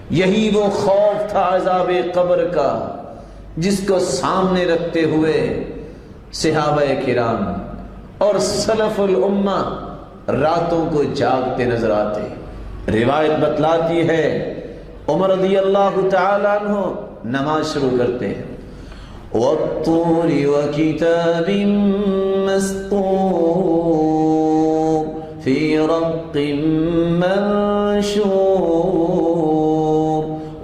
یہی وہ خوف تھا عذاب قبر کا جس کو سامنے رکھتے ہوئے صحابہ کرام اور سلف الامہ راتوں کو جاگتے نظر آتے۔ روایت بتلاتی ہے عمر رضی اللہ تعالی عنہ نماز شروع کرتے ہیں، وَالطُّورِ وَكِتَابٍ مَّسْطُورٍ فِي رَقٍّ مَّنشُورٍ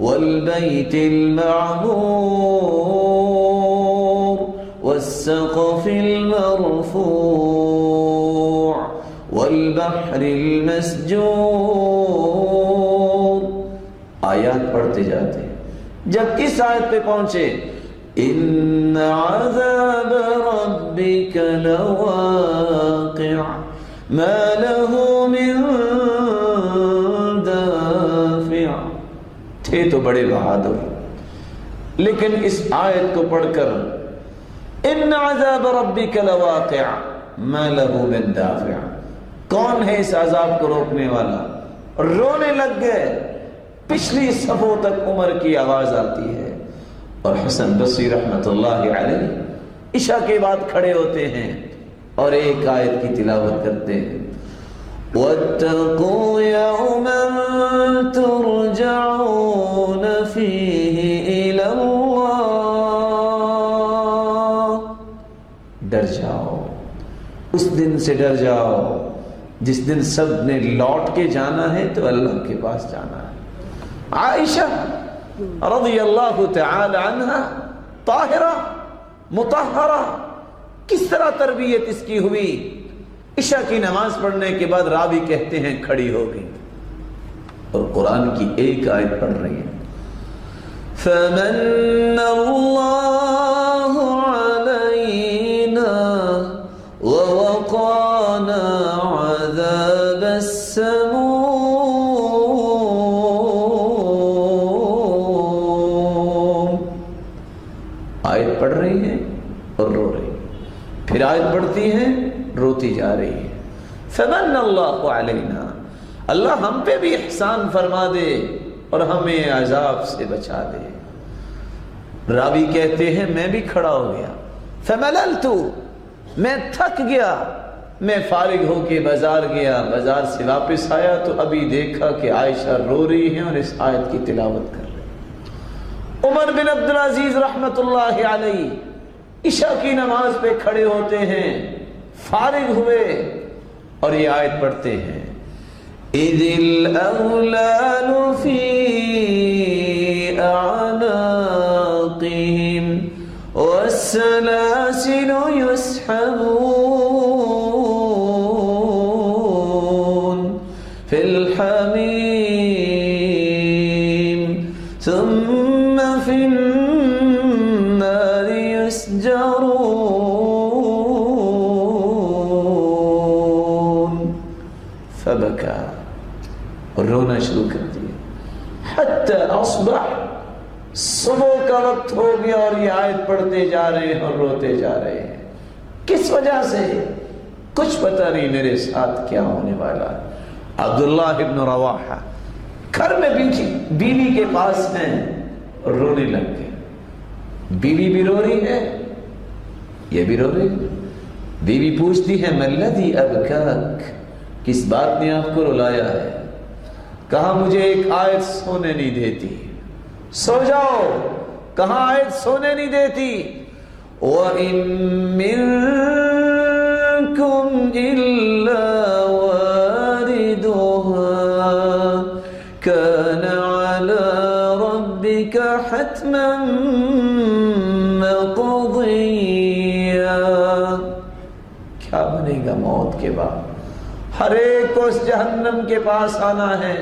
وَالْبَيْتِ الْمَعْمُورِ وَالسَّقْفِ الْمَرْفُوعِ وَالْبَحْرِ الْمَسْجُورِ۔ آیات پڑھتے جاتے ہیں، جب اس آیت پہ پہنچے ان عذاب ربک لواقع ما له من دافع، تھے تو بڑے بہادر، لیکن اس آیت کو پڑھ کر ان عذاب ربک لواقع ما له من دافع، کون ہے اس عذاب کو روکنے والا؟ رونے لگ گئے۔ پچھلی صفوں تک عمر کی آواز آتی ہے، اور حسن بصری رحمت اللہ علیہ عشاء کے بعد کھڑے ہوتے ہیں اور ایک آیت کی تلاوت کرتے ہیں، وَاتَّقُوا يَوْمًا تُرْجَعُونَ فِيهِ إِلَى اللَّهِ، ڈر جاؤ، اس دن سے ڈر جاؤ جس دن سب نے لوٹ کے جانا ہے تو اللہ کے پاس جانا ہے۔ عائشہ رضی اللہ تعالی عنہ طاہرہ مطہرہ، کس طرح تربیت اس کی ہوئی؟ عشاء کی نماز پڑھنے کے بعد راوی کہتے ہیں کھڑی ہو گئی اور قرآن کی ایک آیت پڑھ رہی ہے، فَمَنَّ اللَّهُ عَلَيْنَا وَوَقَانَا عَذَابَ السَّمُومِ، پڑھ رہی ہیں اور رو رہی ہیں، پھر آیت پڑھتی ہیں روتی جا رہی ہے، فمن اللہ علینا، اللہ ہم پہ بھی احسان فرما دے اور ہمیں عذاب سے بچا دے۔ راوی کہتے ہیں میں بھی کھڑا ہو گیا، فمللت، میں تھک گیا، میں فارغ ہو کے بازار گیا، بازار سے واپس آیا تو ابھی دیکھا کہ عائشہ رو رہی ہیں اور اس آیت کی تلاوت کر رہی۔ عمر بن عبدالعزیز رحمت اللہ علیہ عشاء کی نماز پہ کھڑے ہوتے ہیں، فارغ ہوئے اور یہ آیت پڑھتے ہیں، اِذِ الْأَغْلَالُ فِي أَعْنَاقِهِمْ وَالسَّلَاسِلُ يُسْحَبُونَ فِي الْحَمِيمِ ثُمَّ فِي النَّارِ يُسْجَرُونَ، فبكى، اور رونا شروع کر دیا، حتی اصبح، صبح کا وقت ہو گیا اور یہ آیت پڑھتے جا رہے ہیں اور روتے جا رہے ہیں۔ کس وجہ سے؟ کچھ پتہ نہیں میرے ساتھ کیا ہونے والا ہے۔ عبداللہ ابن رواحہ گھر میں بیوی کے پاس ہیں اور رونے لگ گئے، بیوی بھی رو رہی ہے، یہ بھی رو رہی ہے۔ بیوی پوچھتی ہے ما الذی ابکاک، کس بات نے آپ کو رلایا ہے؟ کہا مجھے ایک آیت سونے نہیں دیتی، سو جاؤ، کہاں آیت سونے نہیں دیتی، وَإِن مِّنكُمْ إِلَّا وَارِدُهَا كَانَ عَلَى رَبِّكَ حَتْمًا مَّقْضِيًّا، کیا بنے گا موت کے بعد؟ ہر ایک کو اس جہنم کے پاس آنا ہے،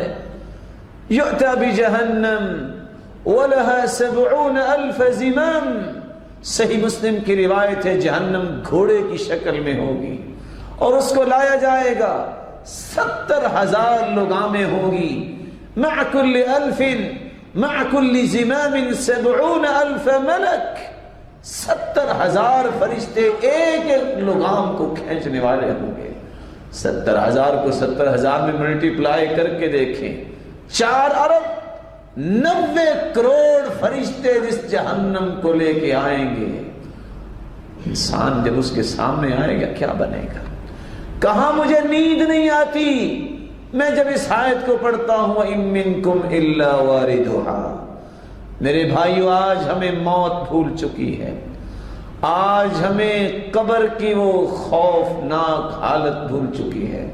یؤتی بجہنم وَلَهَا 70,000 زِمَامٍ، صحیح مسلم کی روایت ہے جہنم گھوڑے کی شکل میں ہوگی اور اس کو لایا جائے گا، 70,000 لگامیں ہوگی، مع كل 1000 مع كل زمام 70,000 ملک، 70,000 فرشتے ایک ایک لگام کو کھینچنے والے ہوں گے۔ 70,000 کو 70,000 میں ملٹی پلائی کر کے دیکھیں، 4 ارب 90 کروڑ فرشتے جس جہنم کو لے کے آئیں گے، انسان جب اس کے سامنے آئے گا کیا بنے گا؟ کہاں مجھے نیند نہیں آتی میں جب اس آیت کو پڑھتا ہوں وَإِن مِّنكُمْ إِلَّا وَارِدُهَا۔ میرے بھائیو، آج ہمیں موت بھول چکی ہے، آج ہمیں قبر کی وہ خوفناک حالت بھول چکی ہے۔